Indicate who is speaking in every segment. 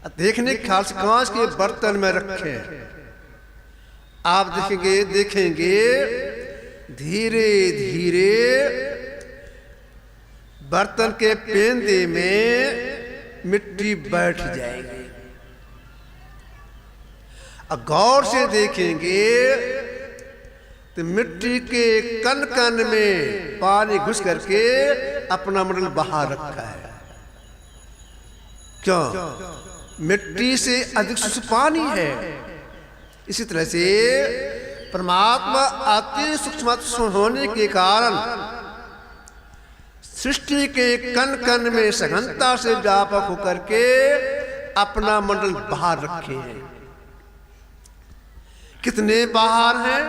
Speaker 1: देखने के ख्याल से कांच के बर्तन में रखे। आप देखेंगे धीरे धीरे बर्तन के पेंदे में मिट्टी बैठ जाएगी। और गौर से देखेंगे तो मिट्टी के कण कण में पानी घुस करके अपना मंडल बाहर रखा है। क्यों? मिट्टी से अधिक शुष्क पानी है। इसी तरह से परमात्मा अति सूक्ष्म होने के कारण सृष्टि के कण कण में सघनता से व्यापक होकर के अपना मंडल बाहर रखे हैं। कितने बाहर हैं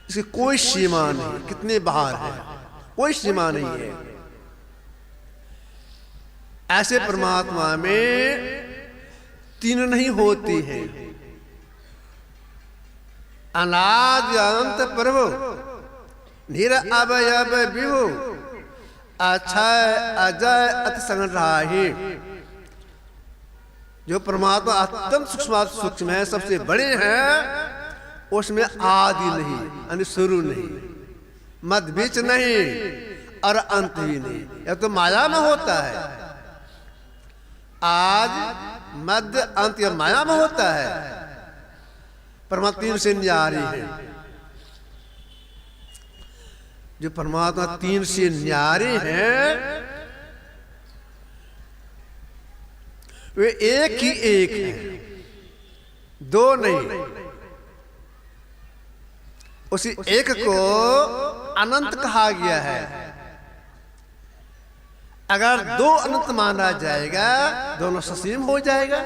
Speaker 1: इसकी कोई सीमा नहीं। कितने बाहर है कोई सीमा नहीं है। ऐसे परमात्मा में तीन नहीं होती हैं। अनादि अनंत प्रभु निरअवय विभु अक्षय अजय अति संग्राही। जो परमात्मा अत्यंत सूक्ष्म है, सबसे बड़े हैं, उसमें आदि नहीं यानी शुरू नहीं, मध्य बीच नहीं और अंत भी नहीं। यह तो माया में होता है। आज मध्य अंत या माया में होता है। परमात्मा तीन से न्यारी है। जो परमात्मा तीन से न्यारे हैं वे एक ही एक हैं, दो नहीं। उसी एक को अनंत कहा गया है। अगर दो अनंत माना जाएगा दोनों ससीम हो जाएगा।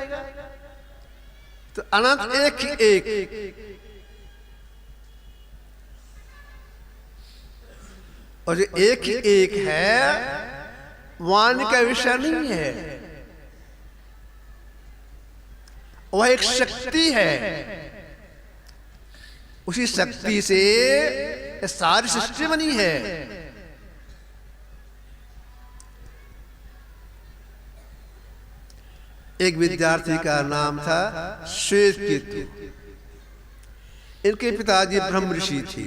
Speaker 1: तो अनंत एक ही एक। और जो एक ही एक है वाणी का विषय नहीं है, वह एक शक्ति है। उसी शक्ति से सारी सृष्टि बनी है। एक विद्यार्थी का नाम था श्वेत केतु। इनके पिताजी ब्रह्म ऋषि थे।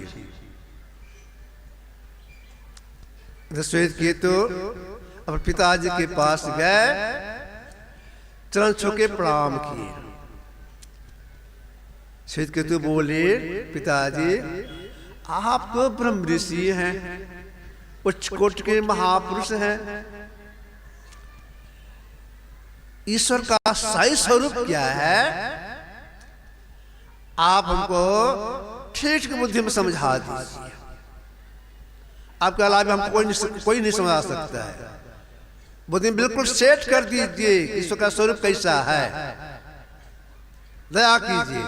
Speaker 1: श्वेत केतु अपने पिताजी के पास गए, चरण छू के प्रणाम किए। श्वेत केतु बोले, पिताजी आप तो ब्रह्म ऋषि हैं, उच्च कोटि के महापुरुष हैं। ईश्वर का सही स्वरूप क्या है आप हमको ठीक बुद्धि में समझा दीजिए। आपके अलावा हम कोई नहीं समझा सकता है। बुद्धि में बिल्कुल सेट कर दीजिए ईश्वर का स्वरूप कैसा है, दया कीजिए।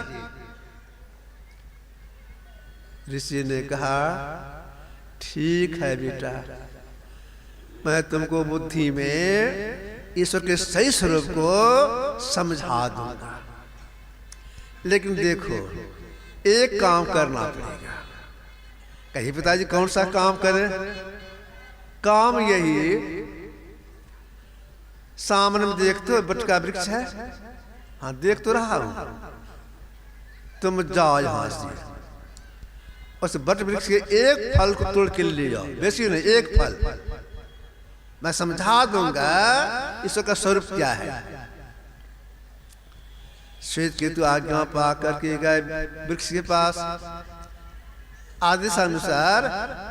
Speaker 1: ऋषि ने कहा, ठीक है बेटा, मैं तुमको बुद्धि में ईश्वर के सही स्वरूप को समझा दूंगा। लेकिन देखो एक काम करना पड़ेगा। कहीं पिताजी कौन सा काम करें? काम यही, सामने में देखते हो बट का वृक्ष है, हाँ देख तो रहा हूं, तुम जाओ यहां से उस बट वृक्ष के एक फल को तोड़ के ले जाओ, बेसी नहीं, एक फल। मैं समझा दूंगा ईश्वर का स्वरूप क्या है। श्वेत केतु आज्ञा पा करके गए वृक्ष के पास। आदेशानुसार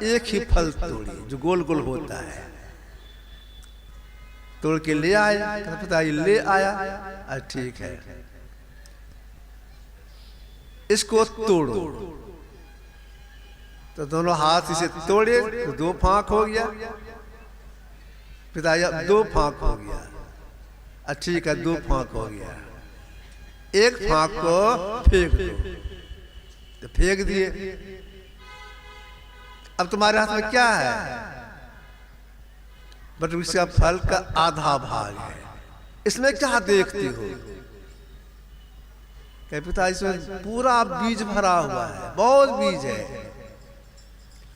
Speaker 1: एक ही फल तोड़ी जो गोल गोल होता है, तोड़ के ले आए। पिताजी ले आया, ठीक है इसको तोड़ो। तो दोनों हाथ इसे तोड़े तो दो फांक हो गया। पिताजी दो फांक हो गया, ठीक है दो फांक हो गया। एक फांक को फेंक दो, तो फेंक दिए। अब तुम्हारे हाथ में क्या है? बट इसका फल का आधा भाग है, इसमें क्या देखती हो? क्या पिता इसमें पूरा बीज भरा हुआ है, बहुत बीज है।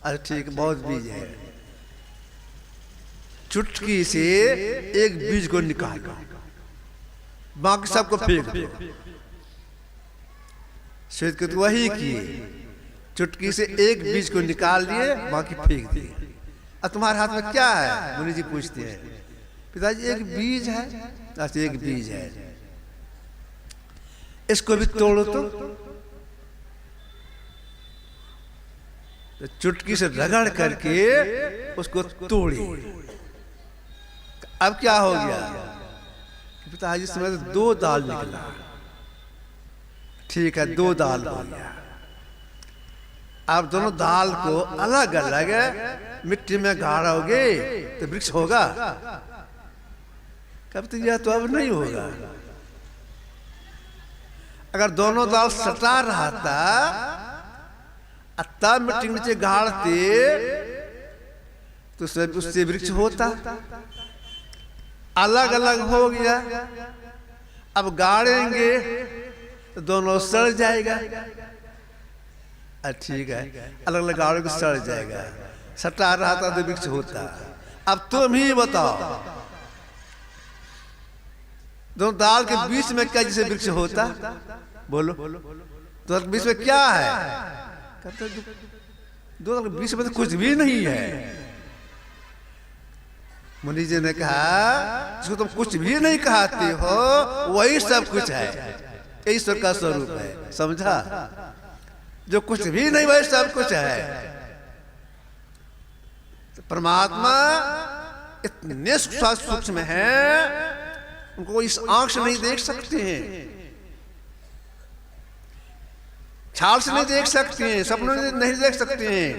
Speaker 1: अरे ठीक, बहुत बीज है। चुटकी से एक बीज को निकालो, बाकी सबको फेंक दो। श्वेत केतु वही किए, चुटकी से एक बीज को निकाल लिए, बाकी फेंक दिए। अब तुम्हारे हाथ में क्या है? मुनि जी पूछते हैं। पिताजी एक बीज है। अच्छा एक बीज है, इसको भी तोड़ो तो चुटकी से रगड़ करके उसको तोड़ी। अब क्या हो गया? पिताजी समय तो 2 दाल निकला। ठीक है 2 दाल हो गया। आप दोनों दाल को अलग अलग मिट्टी में गाड़ोगे तो वृक्ष होगा? कब तो यह तो अब नहीं होगा। अगर दोनों दाल सटा रहा था तब मिट्टी नीचे गाड़ते तो उससे वृक्ष होता। अलग अलग हो गया, अब गाड़ेंगे तो दोनों सड़ जाएगा। ठीक है अलग अलग गाड़ोगे सड़ जाएगा। सटा रहा था तो वृक्ष होता। अब तुम ही बताओ दोनों दाल के बीच में क्या जैसे वृक्ष होता? बोलो तो बीच में क्या है? दो दाल के बीच में तो कुछ भी नहीं है। मुनि जी ने कहा जिसको तुम कुछ भी नहीं कहते हो वही सब कुछ है। ईश्वर का स्वरूप है, समझा? जो कुछ भी नहीं वही सब कुछ है। तो परमात्मा इतने सूक्ष्म है, उनको इस आंख से नहीं देख सकते हैं, छाल से नहीं देख सकते हैं, सपनों में नहीं देख सकते हैं,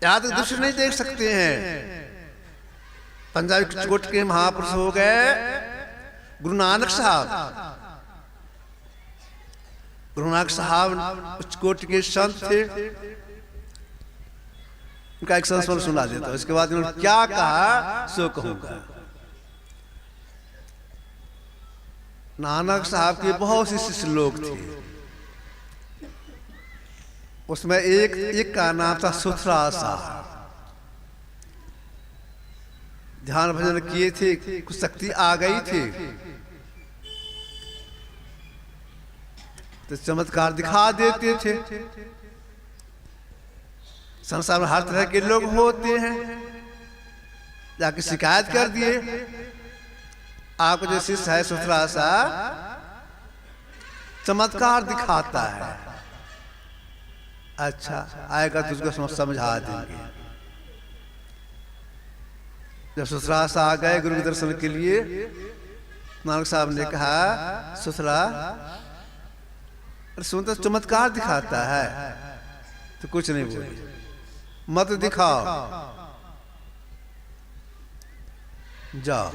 Speaker 1: याद दृश्य नहीं देख सकते हैं। पंजाबी कोट के महापुरुष हो गए गुरु नानक साहब। गुरु नानक साहब उच्च कोटि के संत थे। उनका एक संस्मरण सुना देता हूं, इसके बाद उन्होंने क्या कहा सो कहूंगा। नानक साहब के बहुत से शिष्य लोग थे, उसमें एक का नाम था सुथरा साहब। ध्यान भजन किए थे, कुछ शक्ति आ गई थी तो चमत्कार दिखा देते थे। संसार में हर तरह के लोग होते हैं, जाके शिकायत कर दिए आपको जो शिष्य है सुथरा सा चमत्कार दिखाता है। अच्छा आएगा तुझको समझा देंगे। जब सुथरा सा आ गए गुरु के दर्शन के लिए, नानक साहब ने कहा सुथरा सुनता चमत्कार दिखाता है तो कुछ नहीं बोले, मत दिखाओ, जाओ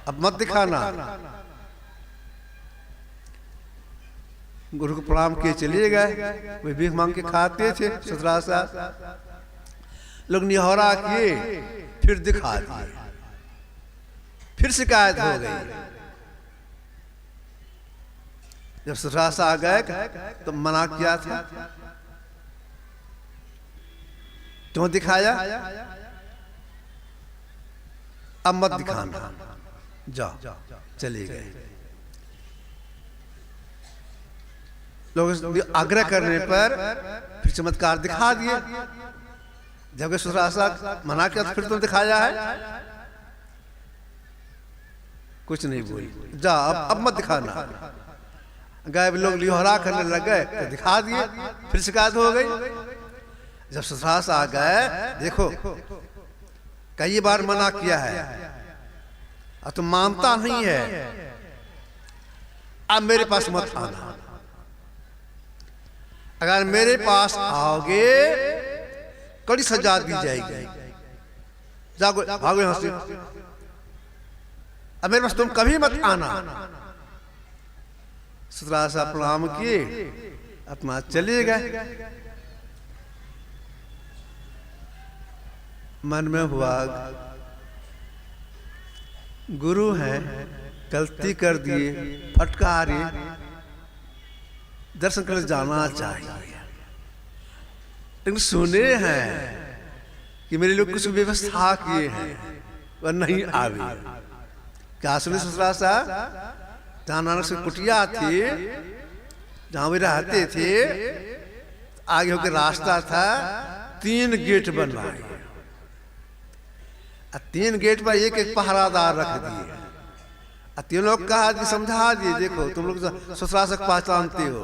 Speaker 1: अब मत दिखाना। गुरु को प्रणाम किए चले गए। वे भीख मांग के खाते थे। सुथरा सा लोग निहौरा किए, फिर दिखा दिए, फिर शिकायत हो गई। जब सुथरा सा आ गए तो मना किया था, क्यों दिखाया? अब मत दिखाना, जाओ। चले गए। लोग आग्रह करने पर फिर चमत्कार दिखा दिए। जब सुथरा सा मना किया तो फिर तुम दिखाया है, कुछ नहीं बोली, जा अब मत दिखाना। गए लोग लिहोरा करने लग गए तो दिखा दिए, फिर शिकायत हो गई। जब सुथरा सा आ गए, देखो कई बार मना किया है और तुम मानता नहीं है, अब मेरे पास मत आना। अगर मेरे पास आओगे कड़ी सजा दी जाएगी, जागो भागो यहां से, अब मेरे पास तुम कभी मत आना। सुथरा सा प्रणाम किए, अपना चले गए। मन में हुआ गुरु हैं, गलती कर दिए, फटकारे, दर्शन करने जाना चाहिए। लेकिन सुने हैं कि मेरे लोग कुछ व्यवस्था किए हैं वह नहीं आवे। क्या सुने सुथरा सा? जहाँ नानक से कुटिया थी, जहाँ वे रहते थे, आगे होकर रास्ता था, 3 गेट बनवाए। 3 गेट पर एक एक पहरादार रख दिए। तीनों कहा कि समझा दिए, देखो तुम लोग ससुरासक पहचानते हो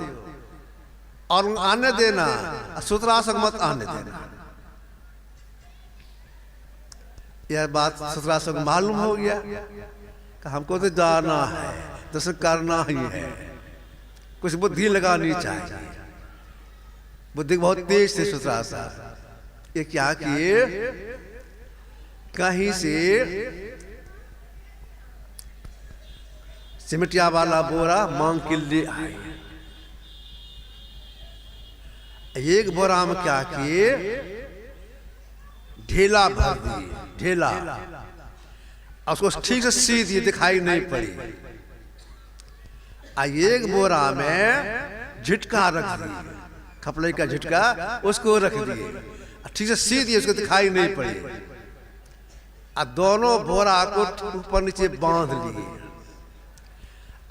Speaker 1: और आने देना, ससुरासक मत आने देना। यह बात ससुरासक मालूम हो गया कि हमको तो जाना है, दर्शन करना ही है, कुछ बुद्धि लगानी चाहिए। बुद्धि बहुत तेज थे ससुरासक। ये क्या किए, कहीं से सिमटिया वाला बोरा मांग के ले आए। एक बोरा में क्या किए, ढेला भर दिए, ढेला, उसको ठीक से सी दिए, दिखाई नहीं पड़ी। एक बोरा में झिटका रख दिए, खपड़े का झिटका, उसको रख दिए, ठीक से सी दिए, उसको दिखाई नहीं पड़ी। दोनों बोरा को ऊपर नीचे बांध लिए,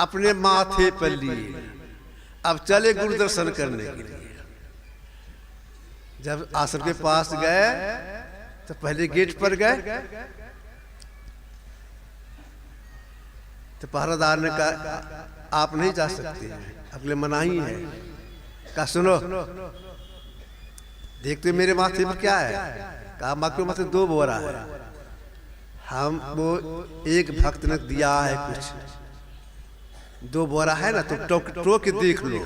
Speaker 1: अपने माथे पर लिए। अब चले गुरु दर्शन करने के लिए। जब आश्रम के पास गए तो पहले गेट पर गए, तो पहरेदार ने कहा आप नहीं जा सकते, अगले मनाही है। कहा सुनो, देखते मेरे माथे पर क्या है। कहा माथे माथे 2 बोरा है, हम वो एक भक्त ने दिया है कुछ, 2 बोरा है ना, तो टोक के देख लो।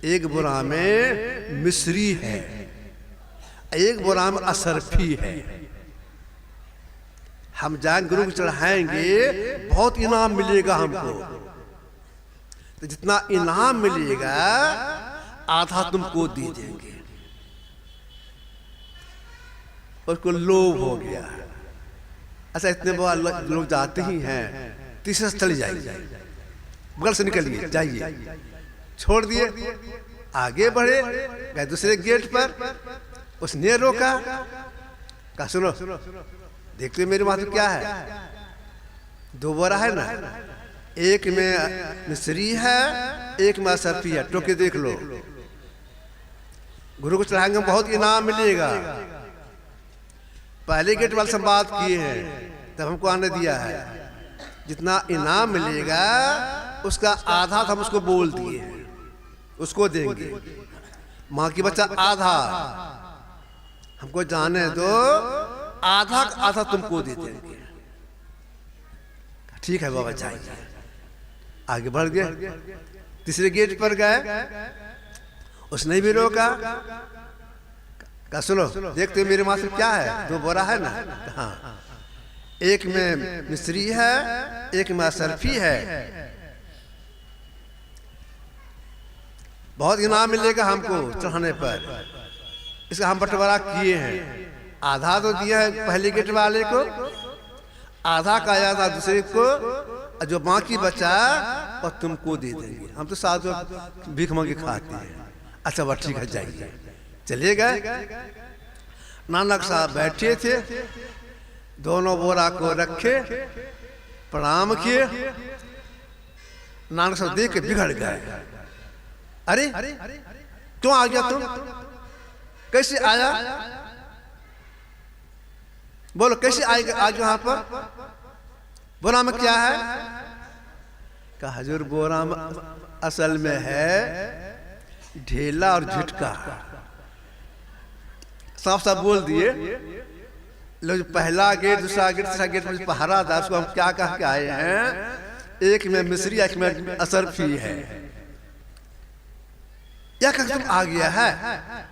Speaker 1: एक बोरा में मिश्री है, एक बोरा में असरफी है। हम जाएंगे गुरु को चढ़ाएंगे, बहुत इनाम मिलेगा हमको। तो जितना इनाम मिलेगा आधा तुमको दे देंगे। उसको लोभ हो गया। अच्छा इतने बहुत लोग जाते ही हैं, तीसरे से चले जाइए, बगल से निकलिए जाइए, छोड़ दिए, आगे बढ़े, गए दूसरे गेट पर। उसने रोका, कहा सुनो, देखते मेरे माथे क्या है, 2 बोरा है ना, एक में मिश्री है, एक में असरफी है, टोके देख लो। गुरु को चढ़ाएंगे बहुत इनाम मिलेगा। पहले गेट वाले से बात किए हैं, तब हमको आने दिया है। जितना इनाम मिलेगा उसका आधा हम उसको बोल दिए, उसको देंगे। माँ की बच्चा आधा, हमको जाने दो, आधा आधा तुमको दे देंगे। ठीक है बाबा जाइए। आगे बढ़ गए, तीसरे गेट पर गए, उसने भी रोका। कहा सुनो, देखते मेरे माथे क्या है, 2 बोरा है ना, हाँ, एक में मिश्री है, एक में असरफी है, बहुत इनाम मिलेगा हमको चढ़ाने पर। इसका हम बंटवारा किए हैं, आधा तो दिया है पहले गेट वाले को, आधा का आधा दूसरे को, जो बाकी बचा और तुमको दे देंगे। हम तो साथ भीख मांगे खाते हैं। अच्छा बात ठीक है जाइए। चले गए, नानक साहब बैठे थे, दोनों बोरा को रखे, प्रणाम किए। नानक साहब देख के बिगड़ गए। अरे क्यों आ गया तुम, कैसे आया, बोलो कैसे आएगा आज यहाँ पर, बोरा में क्या है। कहा हजूर बोरा में असल में है ढेला और झिटका। साफ साफ बोल दिए। लोग पहला गेट, दूसरा गेट, तीसरा गेट में पहरादार, उसको हम क्या कह के आए हैं, एक में मिश्री, एक में असरफी है, या कह तुम आ गया है,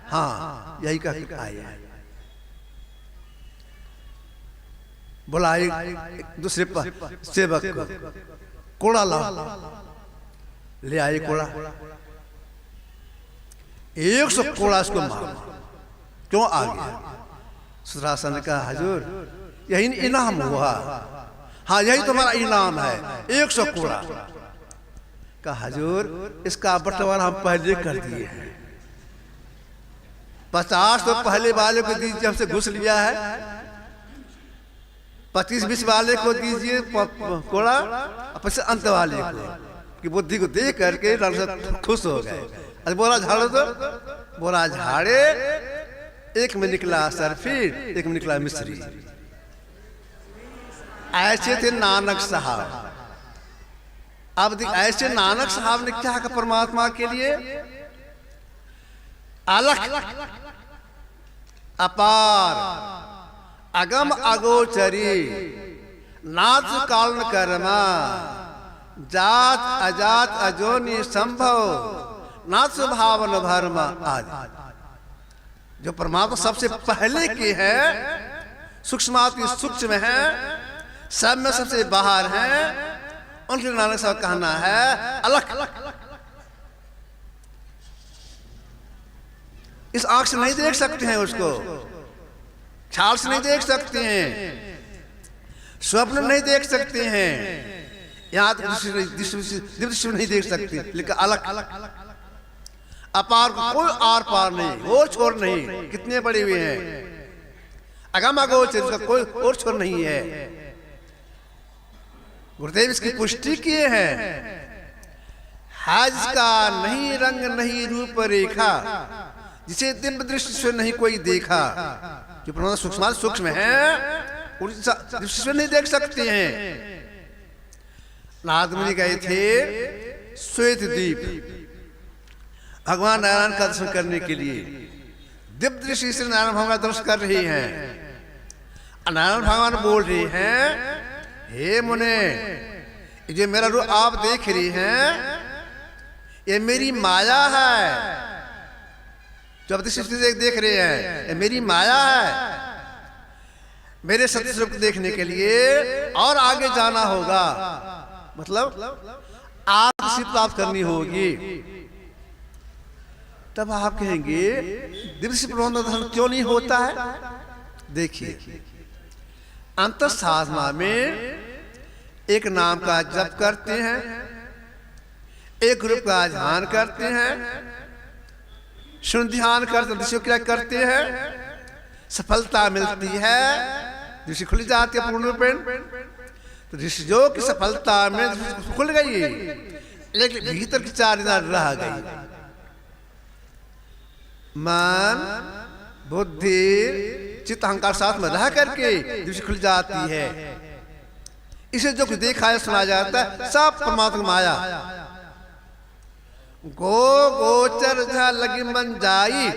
Speaker 1: हाँ यही कह के आए हैं। बुलाए दूसरे सेवक को, कोड़ा लाओ, ले आए कोड़ा, 100 कोड़ा इसको मारो। क्यों आ गया। सुदर्शन ने कहा हजूर यही इनाम हुआ, हाँ यही तुम्हारा इनाम है, 100 कोड़ा। कहा हजूर इसका बंटवारा हम पहले कर दिए हैं, 50 तो पहले वाले को दीजिए, हमसे घुस लिया है, 25-20 वाले को दीजिए कोड़ा, और फिर अंत वाले को, कि बुद्धि को देख करके खुश हो गए। अरे बोरा झाड़ो तो बोरा झाड़े, एक में निकला सरफीर, एक में निकला मिस्री। ऐसे थे नानक साहब। अब ऐसे नानक साहब ने क्या कहा परमात्मा के लिए? अलख अपार अगम अगोचरी नाथ कालन कर्मा जात अजात अजोनि संभव नाथ भावन भरमा आदि। जो परमात्मा सबसे पहले की है, सूक्ष्माति सूक्ष्म है, सब में सबसे बाहर है, उनके नानक साहब कहना है अलख। इस आंख से नहीं देख सकते हैं उसको, ख्याल से नहीं देख सकते हैं, स्वप्न नहीं देख सकते हैं, यहाँ दृष्टि नहीं देख सकते, लेकिन अलग अपार कोई आर पार नहीं, और छोर नहीं। कितने बड़े हुए हैं, अगम अगोचर, इसका कोई और छोर नहीं है। गुरुदेव इसकी पुष्टि किए हैं। हज का नहीं रंग नहीं रूप रेखा, जिसे दिव्य दृष्टि से नहीं कोई देखा। जो परमात्मा सूक्ष्म है, दृष्टि से नहीं देख सकते हैं। नारद मुनि गए थे श्वेत द्वीप भगवान नारायण का दर्शन करने के लिए। दिव्य दृष्टि से नारायण भगवान दर्शन कर रही हैं। नारायण भगवान बोल रहे हैं, हे मुने, ये मेरा रूप आप देख रही हैं, ये मेरी माया है। जो दृष्टि से देख रहे हैं, ये मेरी माया है। मेरे सत्य स्वरूप को देखने के लिए और आगे जाना होगा, मतलब आप सिद्ध प्राप्त करनी होगी। तब आप कहेंगे दिव्य प्रबंध दर्शन क्यों नहीं होता है? देखिए, अंतर साधना में एक नाम का जप करते हैं, एक रूप का ध्यान करते हैं, शुद्ध ध्यान करते क्या करते हैं, सफलता मिलती है, दृष्टि खुल जाती है पूर्ण रूपेण। तो दृष्टि जो की सफलता में खुल गई, लेकिन भीतर की 4 दिन रह गई। मन बुद्धि चित्त अहंकार साथ में रह करके दृष्टि खुल जाती है। इसे जो कुछ देखा है सुना जाता है, सब परमात्मा माया। गो गोचर झा लगी मन जाई,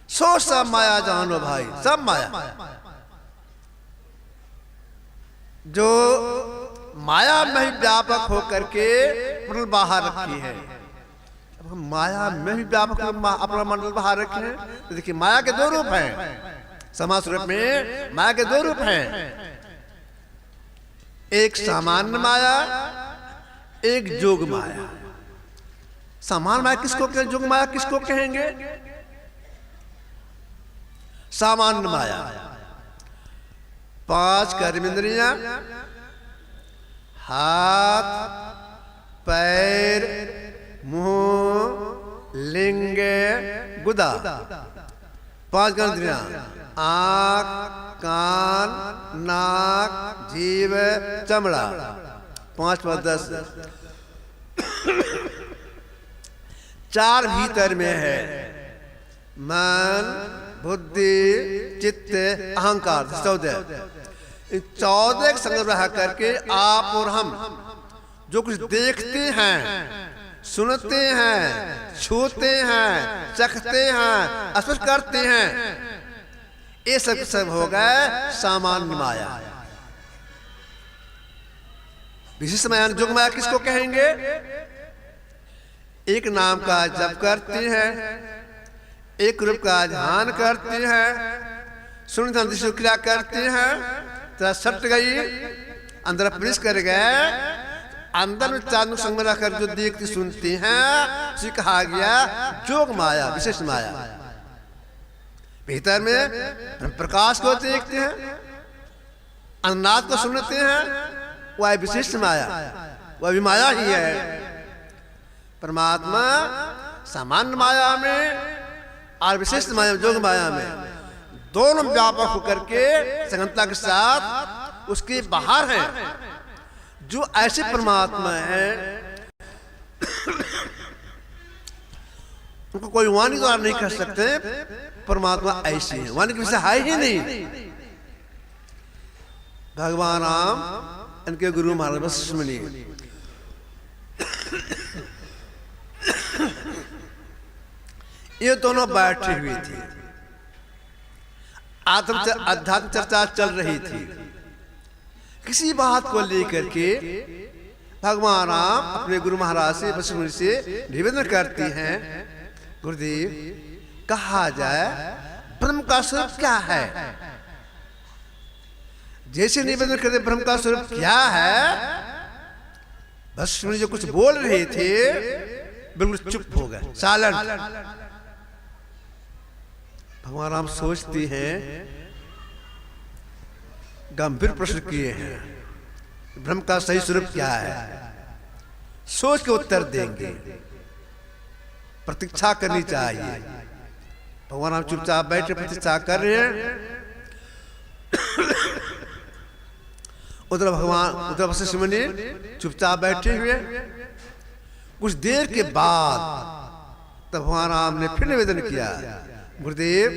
Speaker 1: सो सब माया जानो भाई, सब माया। जो माया में ही व्यापक होकर के मंडल बाहर रखी है। अब हम माया में ही व्यापक अपना मंडल बाहर रखे हैं। तो देखिए, माया के 2 रूप हैं। समाज रूप में माया के 2 रूप हैं, एक सामान्य माया, एक जोग माया। सामान्य माया किसको कहेंगे, जोग माया किसको कहेंगे? सामान्य माया 5 कर्मेंद्रियां, हाथ पैर मुंह लिंग गुदा, 5 कर्मेंद्रियां, आंख कान नाक जीव चमड़ा, 5 + 10। 4 भीतर में है, मन बुद्धि चित्त अहंकार, 14। इन 14 के संग रह करके आप और हम जो कुछ देखते हैं, सुनते हैं, छूते हैं, चखते हैं, स्पर्श करते हैं, ये सब हो गए सामान्य माया। विशिष्ट माया जोग माया किसको कहेंगे? एक नाम का जप करते हैं, एक रूप का ध्यान करते हैं, सुन क्रिया करते हैं, तो सट गई, अंदर प्रवेश कर गए, अंदर में चांद संग में रखकर जो देखते सुनते हैं, उसे कहा गया जोग माया, विशेष माया। भीतर में प्रकाश को देखते हैं, अन्नाद को सुनते हैं, वह विशिष्ट माया, वह भी माया ही है। परमात्मा सामान्य माया में और विशिष्ट माया जोग माया में दोनों व्यापक होकर के संगतता के साथ उसके बाहर है। जो ऐसे परमात्मा है उनको कोई वाणी द्वारा नहीं कर सकते परमात्मा ऐसे है, वाणी के विषय है ही नहीं। भगवान राम इनके गुरु महाराज वशिष्ठ मुनि ये दोनों बैठे हुए थे, आध्यात्म चर्चा चल रही थी। किसी बात को लेकर के भगवान राम अपने गुरु महाराज से वशिष्ठ मुनि से निवेदन करती हैं, गुरुदेव कहा जाए ब्रह्म का स्वरूप क्या है। जैसे निवेदन करते ब्रह्म का स्वरूप क्या है, वशिष्ठ मुनि जो कुछ बोल रहे थे बिल्कुल चुप हो गए, साइलेंट। भगवान राम सोचती हैं, गंभीर प्रश्न किए हैं, ब्रह्म का सही स्वरूप क्या है, सोच के उत्तर देंगे, प्रतीक्षा करनी चाहिए। भगवान राम चुपचाप बैठे प्रतीक्षा कर रहे हैं। उधर वशिष्ठ मुनि चुपचाप बैठे हुए। कुछ देर के बाद तब भगवान राम ने फिर निवेदन किया, गुरुदेव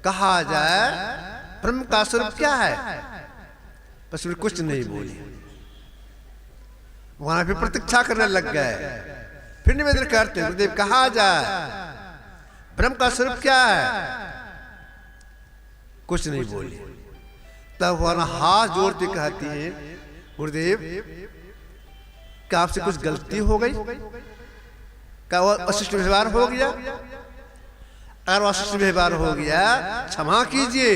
Speaker 1: कहा जाए ब्रह्म का स्वरूप क्या है। बस कुछ नहीं बोली, वहां फिर प्रतीक्षा करने लग गए। फिर निवेदन करते, गुरुदेव कहा जाए ब्रह्म का स्वरूप क्या है। कुछ नहीं बोली। तब वहां हाथ जोड़ के कहती है, गुरुदेव क्या आपसे कुछ गलती हो गई, क्या अशिष्ट व्यवहार हो गया। अगर अशिष्ट व्यवहार हो गया क्षमा कीजिए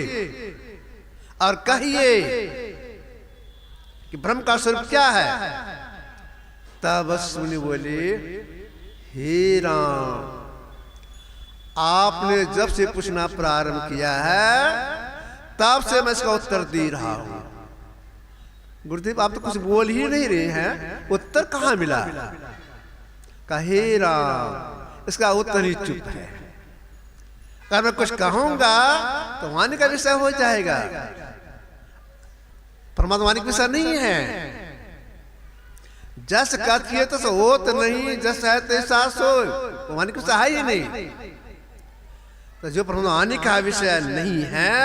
Speaker 1: और कहिए कि ब्रह्म का स्वरूप क्या है। तब वशिष्ठ मुनि बोले, हे राम आपने जब से पूछना प्रारंभ किया है तब से मैं इसका उत्तर दे रहा हूं। गुरुदेव आप तो कुछ बोल ही नहीं रहे हैं, उत्तर कहां मिला। कहे राम इसका उत्तर ही चुप है। अगर मैं कुछ कहूंगा तो वाणी का विषय हो जाएगा, परमात्मा वाणी का विषय नहीं है। जस कथिए तो होत नहीं, जस है तैसा सो, वाणी का विषय है ही नहीं। तो जो परमात्मा वाणी का विषय नहीं है,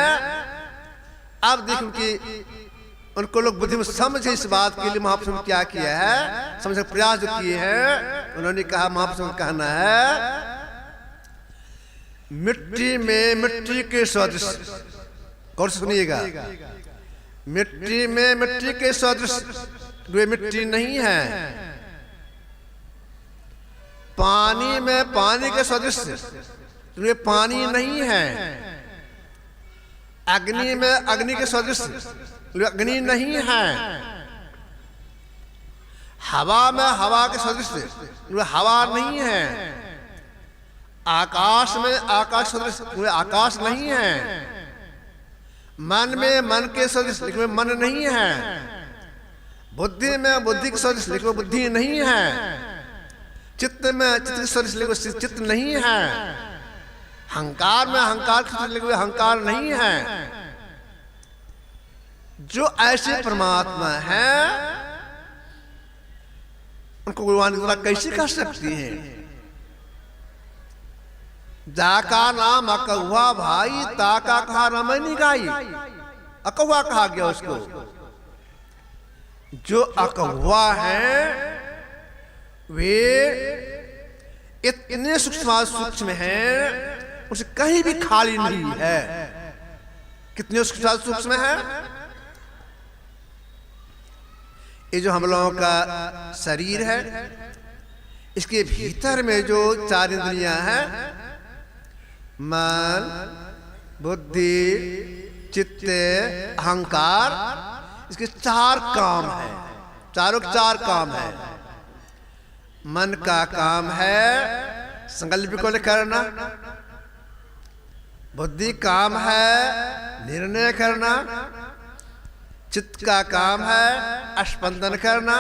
Speaker 1: अब देखो कि उनको लोग बुद्धि में समझे इस बात के लिए महापुरुषों ने क्या किया है, समझने का प्रयास जो किए हैं। उन्होंने कहा, महापुरुषों का कहना है, मिट्टी में मिट्टी के सदृश, गौर से सुनिएगा, मिट्टी में मिट्टी के सदृश वे मिट्टी नहीं है। पानी में पानी के सदृश वे पानी नहीं है। अग्नि में अग्नि के सदृश अग्नि नहीं है। हवा में हवा के सदृश हवा नहीं है। आकाश में आकाश सदृश आकाश नहीं है। मन में मन के सदृश लेकिन मन नहीं है। बुद्धि में बुद्धि के सदृश लेकिन बुद्धि नहीं है। चित्त में चित्त के सदृश लेकिन चित्त नहीं है। अहंकार में अहंकार के सदृश लेकिन अहंकार नहीं है। जो ऐसे परमात्मा है उनको भगवान कैसे कर सकती है। जाका नाम अकहुआ भाई, ताका कहा रमनी गाई। अकहुआ कहा गया उसको। जो अकहुआ है वे इतने सूक्ष्म हैं, उसे कहीं भी खाली नहीं है। कितने सूक्ष्म है। ये जो हम लोगों का शरीर है, इसके भीतर में जो चार इंद्रियां हैं, मन, बुद्धि, चित्त, अहंकार, इसके चार काम है। चारों के चार काम है। मन का काम है संकल्प को करना, बुद्धि काम है निर्णय करना, चित्त का काम है स्पंदन करना,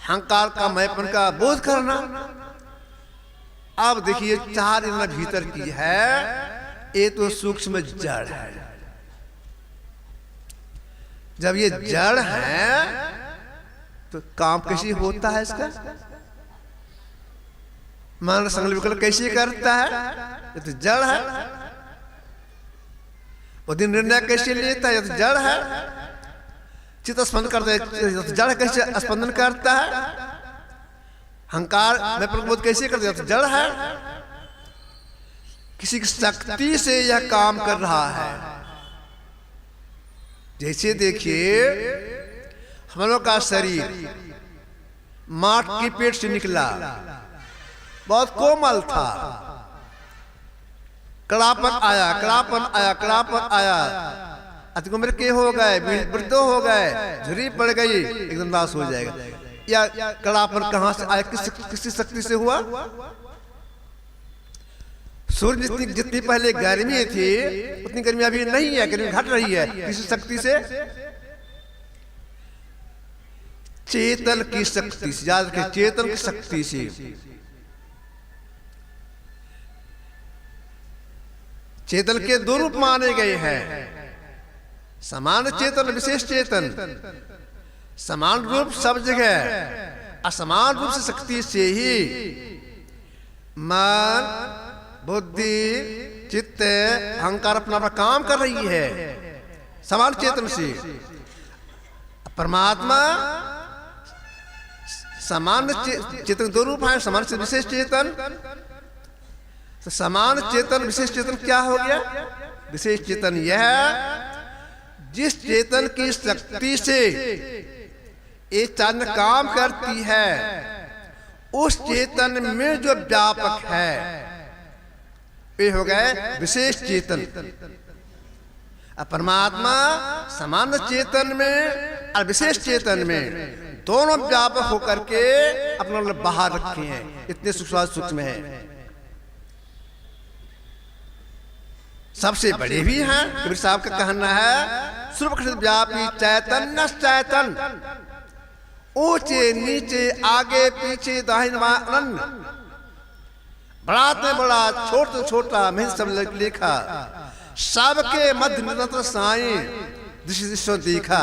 Speaker 1: अहंकार का मैंपन का बोध करना। अब देखिए चार इंद्रियां भीतर की है, ये तो सूक्ष्म जड़ है। जब ये जड़ है तो काम कैसे होता है इसका? मन संकल्प विकल्प कैसे करता है? ये तो जड़ है। वो दिन निर्णय कैसे लेता है? ये तो जड़ है। चित्त स्पंदन करता है, जड़ कैसे स्पंदन करता है? अहंकार में प्रबोध कैसे करता है? तो जड़ है। किसी की शक्ति से यह काम कर रहा है। जैसे देखिए हम लोग का शरीर माट की पेट से निकला, बहुत कोमल था, कड़ापन आया, कड़ापन आया, कड़ापन आया, अति उम्र के हो गए, वृद्ध हो गए, झुर्री पड़ गई, एकदम नाश हो जाएगा। या कड़ापन कहां से आया? किसी शक्ति से हुआ? सूर्य जितनी पहले गर्मी थी उतनी गर्मी अभी नहीं है, गर्मी घट रही है। किसी शक्ति से? चेतन की शक्ति से। याद रखें, चेतन की शक्ति से। चेतन के दो रूप माने गए हैं, समान चेतन, विशेष चेतन। समान रूप सब जगह, असमान रूप से शक्ति से ही मन, बुद्धि, चित्त, अहंकार अपना अपना काम कर रही है समान चेतन से। परमात्मा समान चेतन दो रूप है, समान से विशेष चेतन। तो समान चेतन विशेष चेतन क्या हो गया? विशेष चेतन यह जिस चेतन की शक्ति से ये चंद काम करती है, उस चेतन में जो व्यापक है वे हो गए विशेष चेतन। परमात्मा समान चेतन में और विशेष चेतन में दोनों व्यापक होकर के अपना बाहर रखे हैं। इतने सूक्ष्म है। सबसे बड़े भी हैं। कबीर साहब का कहना है, सर्वक्षेत्र व्यापी चैतन्य चैतन, ऊंचे नीचे आगे पीछे दाहिने बाएं, बड़ा से बड़ा छोटा छोटा में सब लिखा, सबके मध्य निरंतर साई दृश्य दृश्य देखा,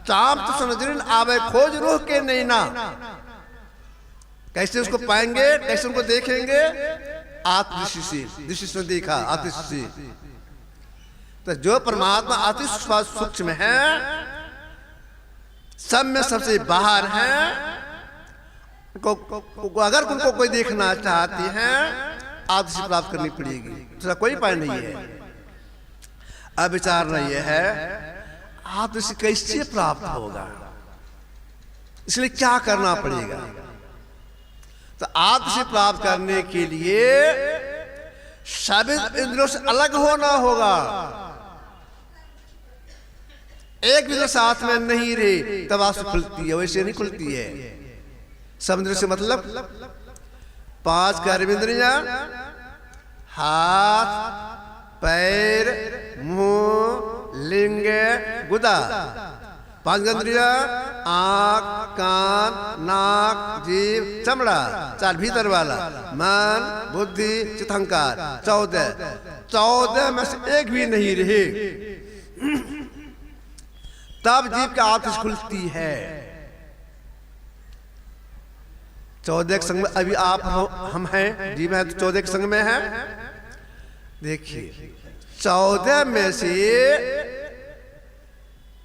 Speaker 1: चाम तो समझ आवे खोज रूह के नहीं ना। कैसे उसको पाएंगे, कैसे उनको देखेंगे? आत्मदृष्टि से, दृष्टि से देखा, आत्मदृष्टि से। तो जो परमात्मा अति सूक्ष्म है, सब में सबसे बाहर है, अगर उनको कोई देखना चाहते हैं आत्मदृष्टि प्राप्त करनी पड़ेगी, दूसरा कोई उपाय नहीं है। अब विचारना यह है आत्मदृष्टि कैसे प्राप्त होगा, इसलिए क्या करना पड़ेगा? तो आत्मदृष्टि प्राप्त करने के लिए सभी इंद्रियों से अलग होना होगा। एक भी साथ में नहीं रहे तब आंख खुलती है, वैसे नहीं खुलती है। सब इंद्रियों से मतलब 5 कर्मेंद्रियां, हाथ, पैर, मुंह, लिंग, गुदा। 5 इंद्रियां, आंख, कान, नाक, जीभ, चमड़ा। 4 भीतर वाला, मन, बुद्धि, चित्त, अहंकार। 14 में से एक भी नहीं रहे तब जीव की आंख खुलती है। 14 के संग में अभी आप हम हैं, जीव है तो 14 के संग में है। देखिए 14 में से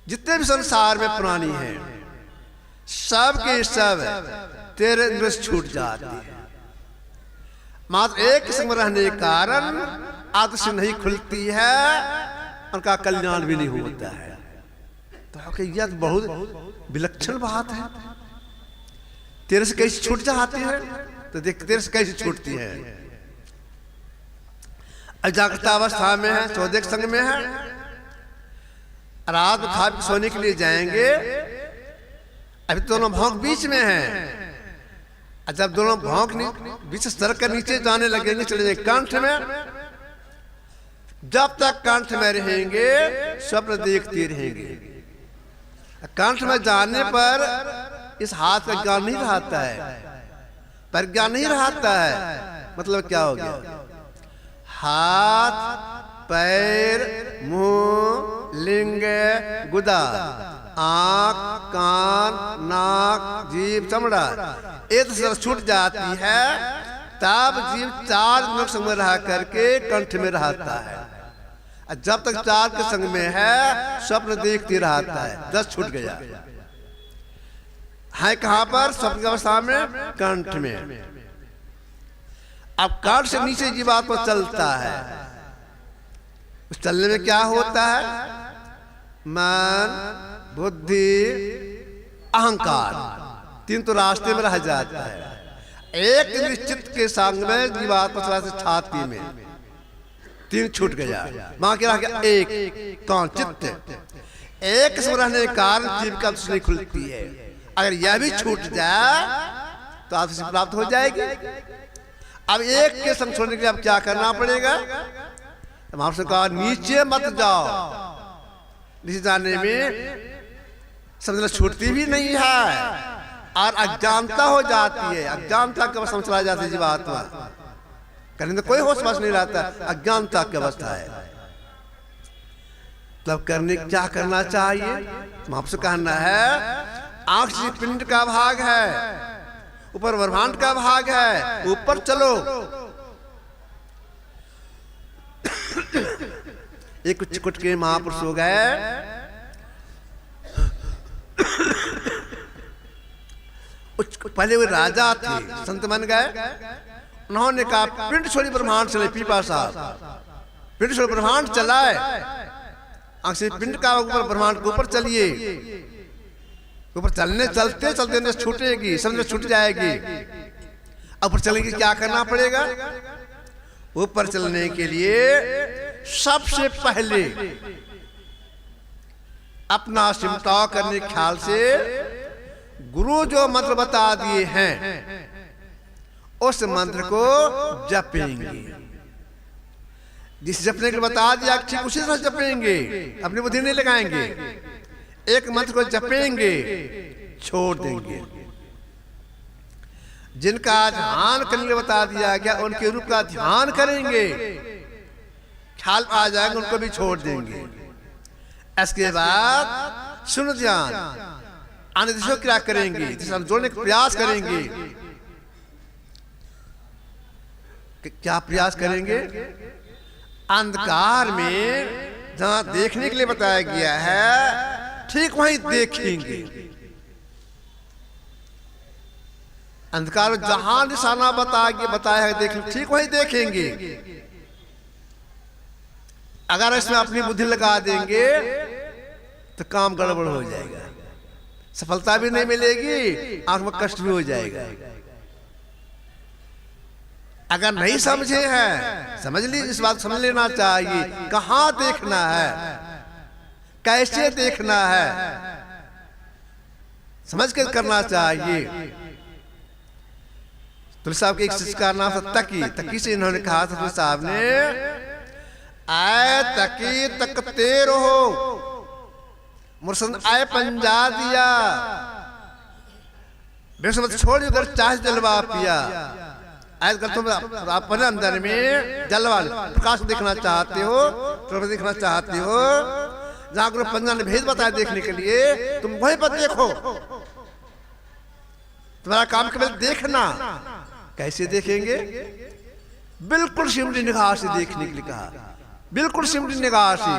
Speaker 1: जितने भी संसार में प्राणी हैं, सब के सब तेरे इंद्रिय से छूट जाते हैं। मात्र एक संग में रहने के कारण आत्मदृष्टि नहीं खुलती है, उनका कल्याण भी नहीं होता है। तो यह बहुत विलक्षण बात है। तेरे से कैसे छूट जाती है? तो देख तेरे से कैसे छूटती है। अजागृत अवस्था में है, 14 के संग में है। रात में खा सोने के लिए जाएंगे, अभी दोनों भौंक बीच में हैं। जब दोनों भौंक बीच सर कर नीचे जाने लगेंगे, चले जाएंगे कंठ में। जब तक कंठ में रहेंगे स्वप्न देखते रहेंगे। कंठ में जाने पर इस हाथ का ज्ञान नहीं रहता है, प्रज्ञान नहीं रहता है। मतलब क्या हो गया? हाथ पैर, मुंह, लिंग, गुदा, आंख, कान, नाक, जीभ, चमड़ा, एक तरफ छूट जाती है, तब जीव 4 दिनों के संग में रहा करके कंठ में रहता है। जब तक 4 के संग में है स्वप्न देखती रहता है। 10 छूट गया है कहां पर? स्वप्न की अवस्था में, कंठ में। अब कंठ से नीचे जीवात्मा चलता है। उस चलने में क्या होता है? मन, बुद्धि, अहंकार, 3 तो रास्ते में रह जाता है। एक निश्चित के संग में जीवात्मा चला से छाती में, 3 छूट गया। वहां क्या रह गया? एक कौन? चित्त। एक से रहने के कारण जीव का दूसरी खुलती है। अगर यह भी छूट जाए तो आपसे प्राप्त हो जाएगी। अब एक के संग छोड़ने के लिए अब क्या करना पड़ेगा? आपसे कहा नीचे मत जाओ। नीचे जाने में समझना छूटती भी नहीं है और अज्ञानता हो जाती है। अज्ञानता की अवस्था में चला जाती है जीवात्मा। करने तो कोई होश वास नहीं रहता, अज्ञानता की अवस्था है। तब करने क्या करना चाहिए? आपसे कहना है आंख से पिंड का भाग है, ऊपर ब्रह्मांड का भाग है, ऊपर चलो। एक चिकुट के महापुरुष हो गए। पहले वो राजा थे, संत बन गए। उन्होंने कहा पिंड छोड़ी ब्रह्मांड चले। पीपा साहब पिंड छोड़ी ब्रह्मांड चलाए। आंख से पिंड का ऊपर ब्रह्मांड के ऊपर चलिए। ऊपर चलने चलते चलते छूटेगी, समझ छूट जाएगी। ऊपर चलेंगे क्या करना पड़ेगा? ऊपर चलने के लिए सबसे पहले अपना सिमटाव करने के ख्याल से गुरु जो मंत्र बता दिए हैं उस मंत्र को जपेंगे। जिस जपने के बता दिया ठीक उसी तरह जपेंगे, अपनी बुद्धि नहीं लगाएंगे। एक मंत्र को जपेंगे, छोड़ देंगे। जिनका ध्यान करने के बता दिया गया उनके रूप का ध्यान करेंगे, ख्याल आ जाएंगे, उनको भी छोड़ देंगे। इसके बाद सुन ध्यान अन्य दिशा क्या करेंगे? जोड़ने का प्रयास करेंगे। क्या प्रयास करेंगे? अंधकार में जहां देखने के लिए बताया गया है ठीक वहीं देखेंगे। अंधकार जहां निशाना बताया है देखें, ठीक वहीं देखेंगे। अगर इसमें अपनी बुद्धि लगा देंगे तो काम गड़बड़ हो जाएगा, सफलता भी नहीं मिलेगी, आंख में कष्ट भी हो जाएगा। अगर नहीं समझे हैं, समझ लीजिए, इस बात समझ लेना चाहिए कहां देखना है, कैसे देखना है, समझ के करना चाहिए। तुलसी साहब के एक शिष्य का नाम था तकी। तकी से इन्होंने कहा था तुलसी साहब ने, आए तकी तकते रहो, मुर्शद आए पंजा दिया, बेसमत छोड़ उधर चाहे जलवा पिया। आज कर तुम अपने अंदर में जलवा प्रकाश देखना चाहते हो, प्रकाश देखना चाहते हो, जहां गुरु पंजा ने भेद बताया देखने के लिए, तुम वहीं पर देखो। तुम्हारा काम केवल देखना। कैसे देखेंगे? बिल्कुल सिमटी निगाह से देखने के लिए कहा, बिल्कुल सिमटी निगाह से।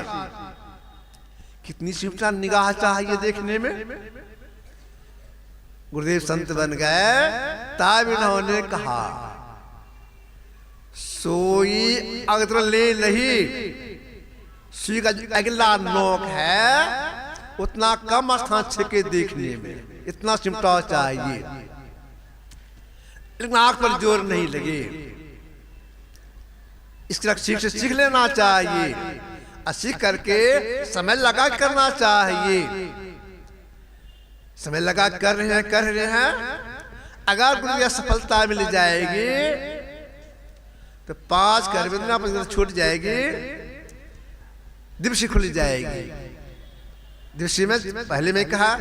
Speaker 1: कितनी सिमटा निगाह चाहिए देखने में? गुरुदेव संत बन गए, तब इन्होंने कहा सोई अगर ले नहीं, सुई का अगला नोक है उतना कम स्थान छिके देखने में, इतना सिमटा चाहिए, लेकिन आंख पर जोर नहीं लगे। इसके सीख से सीख लेना चाहिए और सीख करके समय लगा करना चाहिए। समय लगा कर रहे हैं। अगर गुरु की सफलता मिल जाएगी तो 5 करविंदा पर छूट जाएगी, दिवसी खुल जाएगी। दिवसी में पहले में कहा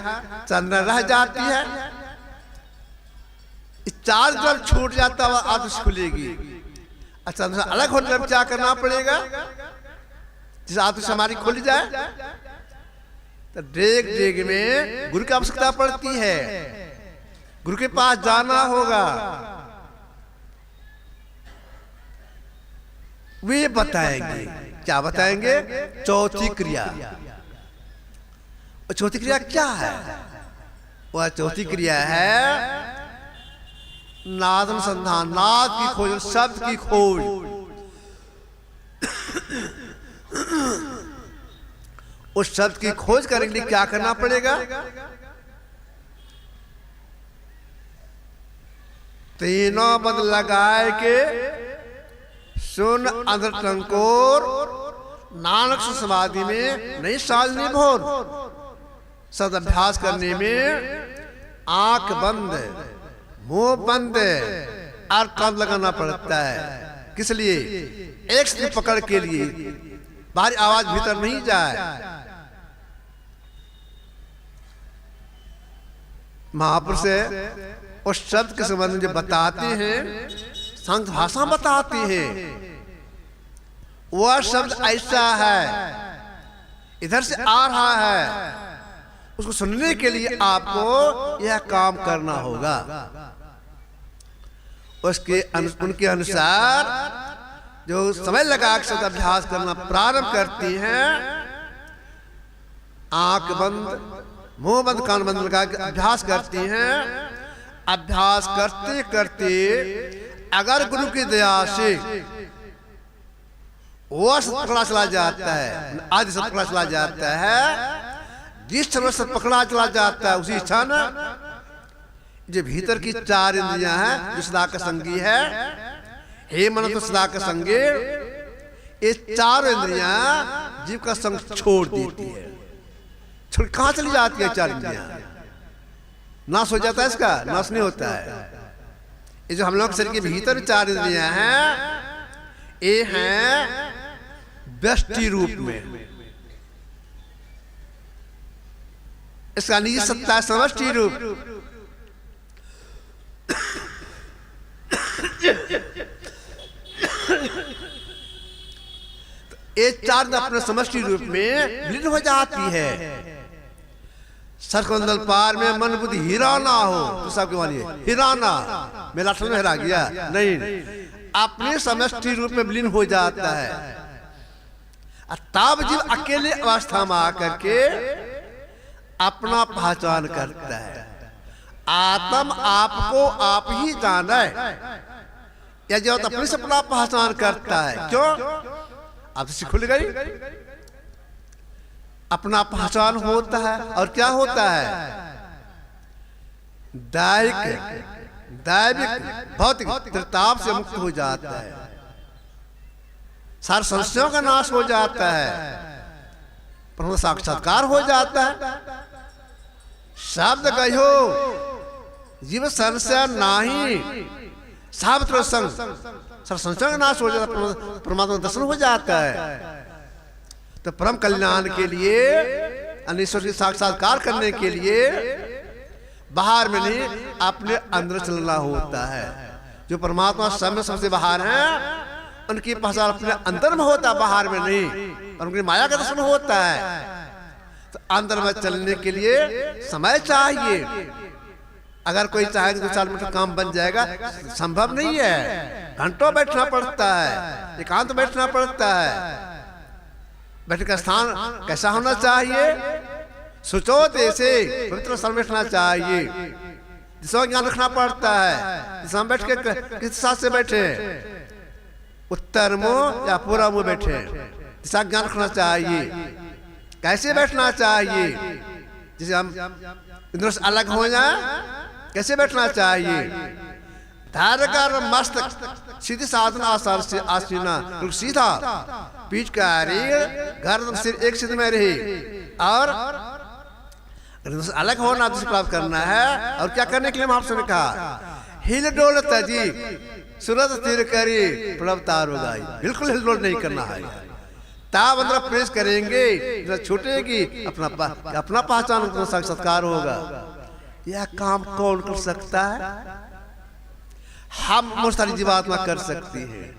Speaker 1: चंद्र रह जाती है, 4 जब छूट जाता हुआ आदर्श खुलेगी। अच्छा चंद्र अलग होने पर क्या करना पड़ेगा? जिस आत्म से हमारी खोली जाए तो डेग डेग में गुरु की आवश्यकता पड़ती है। गुरु के पास जाना होगा, वे बताएंगे। क्या बताएंगे? चौथी क्रिया। और चौथी क्रिया क्या है? वह चौथी क्रिया है नाद अनुसंधान, नाद की खोज, शब्द की खोज। उस शब्द की खोज करने के लिए क्या करना पड़ेगा? तीनों बंद लगाए के सुन अंदर टंकोर, नानक समाधि में नहीं साजनी भोर। सद अभ्यास करने में आंख बंद, मुंह बंद और कान लगाना पड़ता है। किस लिए? एक से पकड़ के लिए, बाहरी आवाज भीतर नहीं जाए। महापुरुष उस शब्द के संबंध में जो बताते हैं, संत भाषा बताती है, वह शब्द ऐसा है, इधर से आ रहा है, उसको सुनने के लिए आपको यह काम करना होगा। उसके उनके अनुसार जो समय लगा के शब्द अभ्यास करना प्रारंभ करती हैं, आंख बंद, मुंह बंद, कान बंद लगा के अभ्यास करती हैं। अभ्यास करते करते अगर गुरु की दया से वह पकड़ा चला जाता है, आदि से पकड़ा चला जाता है, जिस क्षण से पकड़ा चला जाता है उसी क्षण जो भीतर की चार इंद्रियां हैं, जो सदा का संगी है, हे मन तो सदा का संगी, ये चार इंद्रियां जीव का संग छोड़ देती है। छोड़ कहां चली जाती है? चार इंद्रियां नाश हो जाता है, इसका नाश नहीं होता है। ये जो हम लोग शरीर के भीतर चार इंद्रियां हैं, ये हैं व्यष्टि रूप में, इसका निजी सत्ता है समष्टि रूप। ये चार अपने समष्टि रूप में विलीन हो जाती है। सरकंदल पार में मन बुद्धि हीरा ना हो तो सबके वाली हीराना, मेरा लाठन में हिरा गया नहीं, अपने समष्टि रूप में विलीन हो जाता है। तब जीव अकेले अवस्था में आकर के अपना पहचान करता है। आत्म आपको आप ही जाना है, या जो अपने से अपना पहचान करता है। क्यों? आप से खुल गई, अपना पहचान होता है। और क्या होता है? दैविक भौतिक त्रिताप से मुक्त हो जाता है, सारे संशयों का नाश हो जाता है, ब्रह्म साक्षात्कार हो जाता है। शब्द कहो जीव संशय नाही, साबित्र संग सर संशय का नाश हो जाता है, परमात्मा दर्शन हो जाता है। तो परम कल्याण के लिए, ईश्वर की साक्षात्कार करने के लिए बाहर में नहीं, अपने अंदर चलना होता है। जो परमात्मा सब में सबसे बाहर हैं, उनकी पहचान अपने अंदर में होता है, बाहर में नहीं, और उनकी माया का दर्शन होता है। तो अंदर में चलने के लिए समय चाहिए। अगर कोई चाहे तो 2-4 मिनट काम बन जाएगा, संभव नहीं है। घंटों बैठना पड़ता है, एकांत बैठना पड़ता है। बैठने का स्थान कैसा होना चाहिए? सुचोत ऐसे पवित्र स्थल बैठना चाहिए, जिसका ज्ञान रखना पड़ता है। जिस हम बैठ के किस साथ से बैठे, उत्तर मुंह या पूरा मुंह बैठे, जिसका ज्ञान रखना चाहिए। कैसे बैठना चाहिए? जिसे हम इंद्र से अलग हो जाए, कैसे बैठना चाहिए? धैर्य कर मस्तक सीधी साधना आसार से आसीना, सीधा पीठ का रीढ़ गर्दन सिर एक सीध में रहे। और अलग होना जिसे प्राप्त करना है। और क्या करने के लिए आपसे ने कहा? हिल डोल तजी सूरत तीर करी प्रभतार हो गई, बिल्कुल हिल डोल नहीं करना है। ताब अंदर प्रेस करेंगे, छूटेगी, अपना पहचान, अपना साक्षात्कार होगा। यह काम कौन कर सकता है? हम मुस्तारी जीवात्मा कर सकती है।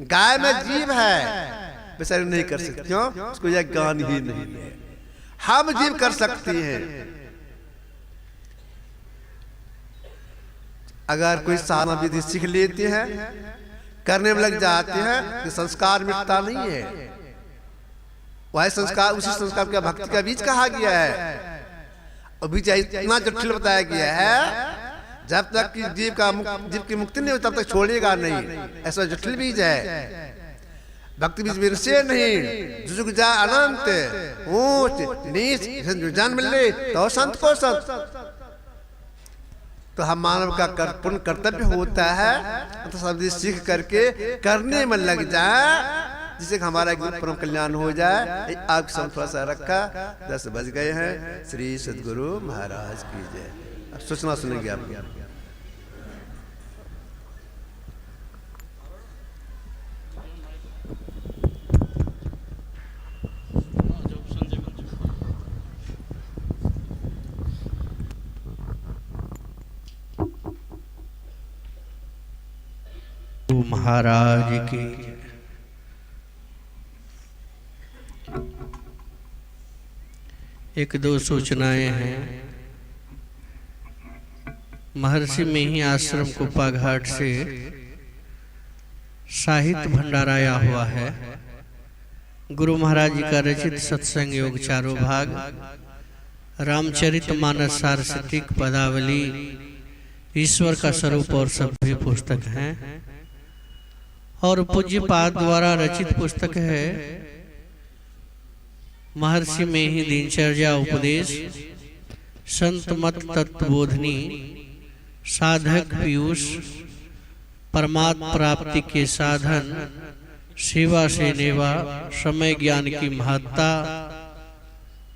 Speaker 1: गाय में जीव है, बेचारे नहीं कर सकते। क्यों? उसको यह ज्ञान ही नहीं है। हम जीव कर सकते हैं। अगर कोई साधना विधि सीख लेते हैं, करने में लग जाते हैं, तो संस्कार मिटता नहीं है। वह संस्कार, उसी संस्कार का भक्ति का बीज कहा गया है। अभी चाहे इतना जटिल बताया गया है, जब तक कि जीव की मुक्ति नहीं हो तब तक छोड़ेगा नहीं। ऐसा जटिल बीज है। भक्ति बीज में से नहीं, जुग जा अनंत ऊंच नीच जान मिले तो संत को संत। तो हम मानव का पूर्ण कर्तव्य होता है तो सब सीख करके करने में लग जाए, जिससे हमारा परम कल्याण हो जाए। आप सब थोड़ा सा रखा, 10 बज गए हैं। श्री सद्गुरु महाराज की जय। अब सूचना सुनेंगे आप।
Speaker 2: महाराज की एक दो सूचनाएं हैं। महर्षि में ही आश्रम कुप्पा घाट से साहित्य भंडार आया हुआ है। गुरु महाराज जी का रचित सत्संग योग चारों भाग, रामचरितमानस सारस्वतिक पदावली, ईश्वर का स्वरूप और सभी पुस्तक हैं। और पूज्यपाद द्वारा रचित पुस्तक है महर्षि में ही दिनचर्या उपदेश, संत मत तत्वबोधनी, साधक पीयूष, परमात्म प्राप्ति के साधन, सेवा से नेवा, समय ज्ञान की महत्ता,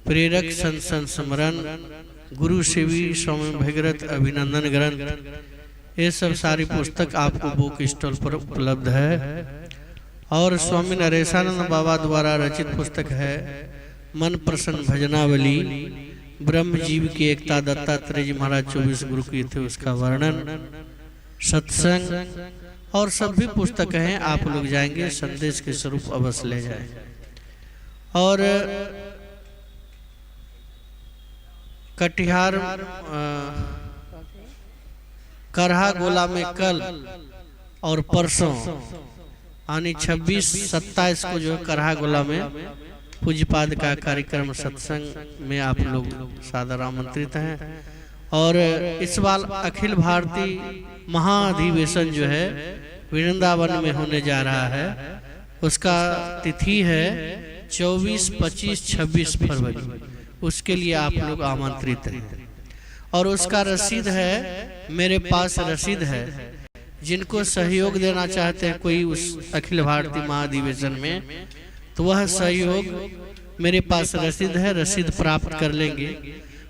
Speaker 2: प्रेरक संसन स्मरण, गुरु सेवी स्वामी भगीरथ अभिनंदन ग्रंथ, ये सब सारी पुस्तक आपको बुक स्टॉल पर उपलब्ध है। और स्वामी नरेशानंद बाबा द्वारा रचित पुस्तक है मन प्रसन्न भजनावली, ब्रह्म जीव की एकता, दत्तात्रेय जी महाराज 24 गुरु की थे उसका वर्णन, सत्संग और सभी पुस्तक हैं। आप लोग जाएंगे संदेश के स्वरूप अवश्य ले जाएं। और कटिहार करहा गोला में कल और परसों यानी 26-27 को जो करहा गोला में पूज्यपाद का कार्यक्रम सत्संग में आप लोग सादर आमंत्रित हैं। और इस बार अखिल भारतीय महाधिवेशन जो है वृंदावन में होने जा रहा है, उसका तिथि है 24, 25, 26 फरवरी। उसके लिए आप लोग आमंत्रित हैं। और उसका रसीद है, मेरे पास रसीद है। जिनको सहयोग देना चाहते हैं कोई उस अखिल भारतीय महाधिवेशन में, तो वह सहयोग मेरे पास रसीद है, रसीद प्राप्त कर लेंगे।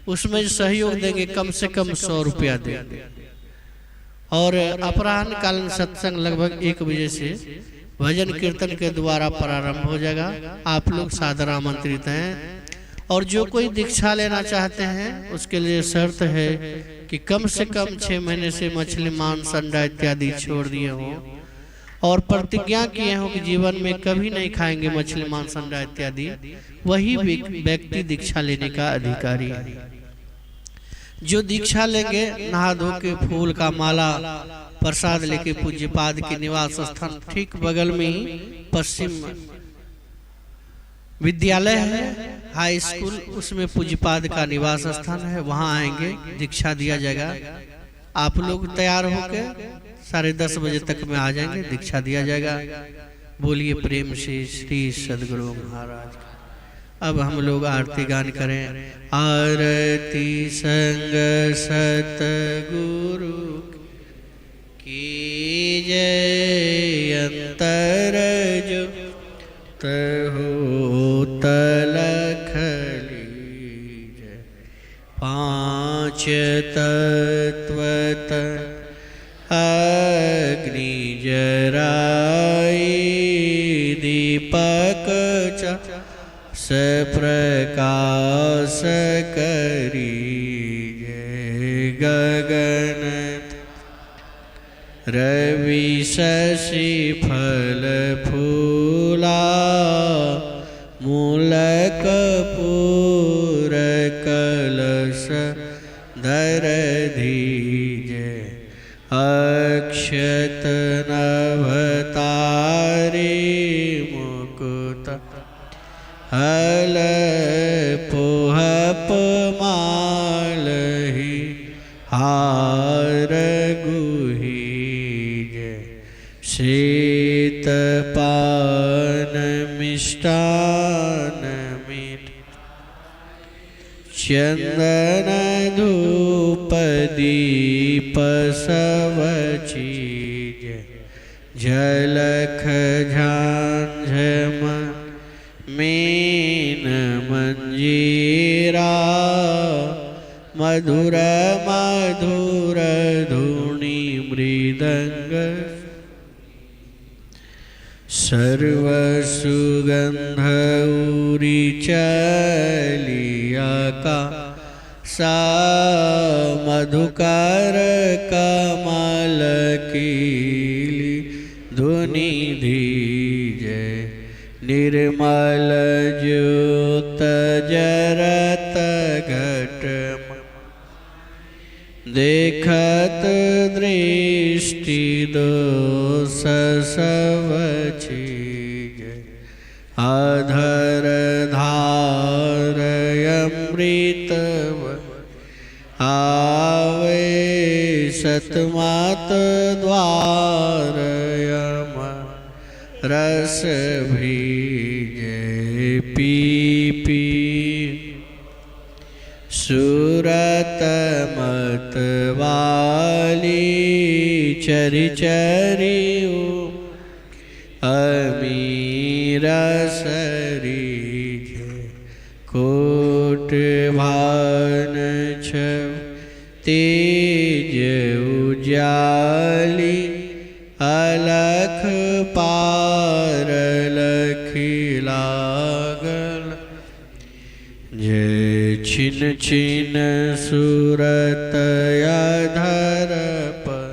Speaker 2: उसमें सहयोग देंगे कम से कम 100 रुपया देंगे। और अपराह्न कालीन सत्संग लगभग 1 बजे से भजन कीर्तन के द्वारा प्रारंभ हो जाएगा। आप लोग सादर आमंत्रित हैं। और जो कोई दीक्षा लेना चाहते हैं उसके लिए शर्त है कि कम से कम 6 महीने से मछली मांस अंडा इत्यादि छोड़ दिए हों और प्रतिज्ञा किए हों कि जीवन में कभी नहीं खाएंगे मछली मांस अंडा इत्यादि, वही व्यक्ति दीक्षा लेने का अधिकारी है। जो दीक्षा लेंगे नहा धो के फूल का माला प्रसाद लेके पूज्यपाद के निवास स्थान ठीक बगल में ही पश्चिम विद्यालय है, हाई स्कूल, उसमें पूज्यपाद का निवास स्थान है। वहां आएंगे, दीक्षा दिया जाएगा। आप लोग तैयार होकर 10:30 बजे तक में आ जाएंगे, दीक्षा दिया जाएगा। बोलिए प्रेम से श्री सद्गुरु महाराज। अब हम लोग आरती गान करें। आरती संग सतगुरु की जय। अंतर जो हो तलख लीजय। 5 तत्वत अग्नि जराई। दीपक प्रकाश करी। गगन रवि शशि फल फूला मूल कपूर कलश धर धीजे अक्षत नभतारी मुकुट हल पुहप मालहि हार गुहीजे शीतपान मिष्टान मीठ चंदन धूप दीप सब चीज झलक झांझम मीन मंजीरा मधुर मधुर धुनी मृदंग सर्व सुगंध उरी चलिया का सा मधुकर कमल कीली धुनि धीजे निर्मल ज्योत जरत घट देखत दृष्टि दोष सब चीज अधर धार अमृत आवे सतमात द्वार यम रस भीजे पी पी सूरत मत वाली चरि चरि अमीर सरीज कोट भान छव तेज उजाली अलख पार लखिलागल जय छिन छिन सूरत अधर पर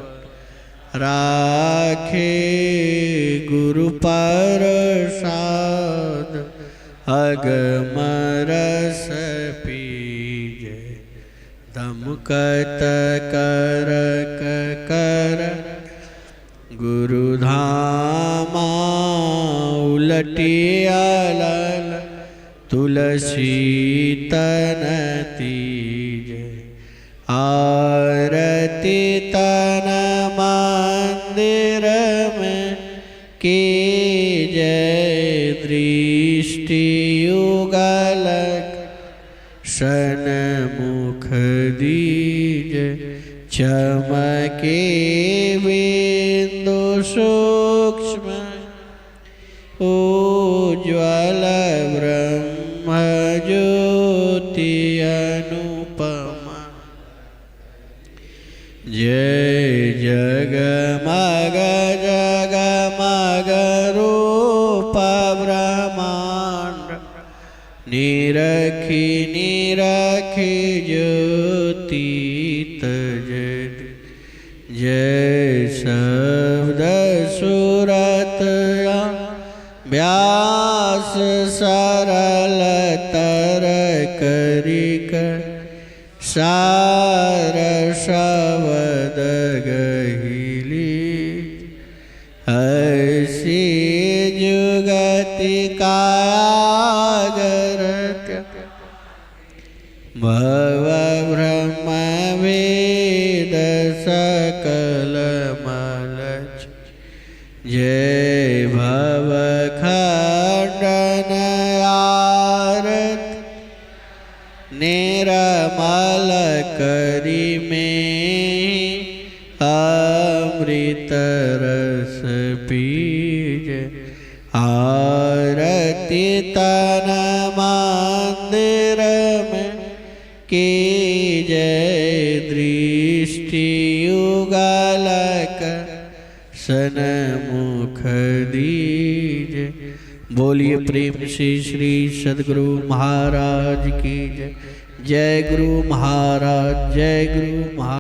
Speaker 2: राखे गुरु प्रसाद अगम रस पीजे दमकत करक कर गुरुधामा उलटिया लाल तुलसी तन तीजे आरती तन मंदिर में की जय दृष्टि युगलक सन मुख दीजे चमके बिंदु सूक्ष्म उज्ज्वल ब्रह्म ज्योति अनुपमा जय जगमग जगमग रूप ब्रह्मांड निरखी निरखी ज्योति तजद जय शब्द सूरत व्यास सरल तर करिक सार शब्द गहिली ऐसी जुगति कायागरत भव ब्रह्म वेद सकल मलच जय भव खंडन आरत निरमल करी में अमृत रस पीज आरती तन मंदिर में की जय दृष्टि युगलक सन्मुख दीजे। बोलिए प्रेम से श्री सद्गुरु महाराज की जय। जय गुरु महाराज, जय गुरु महाराज।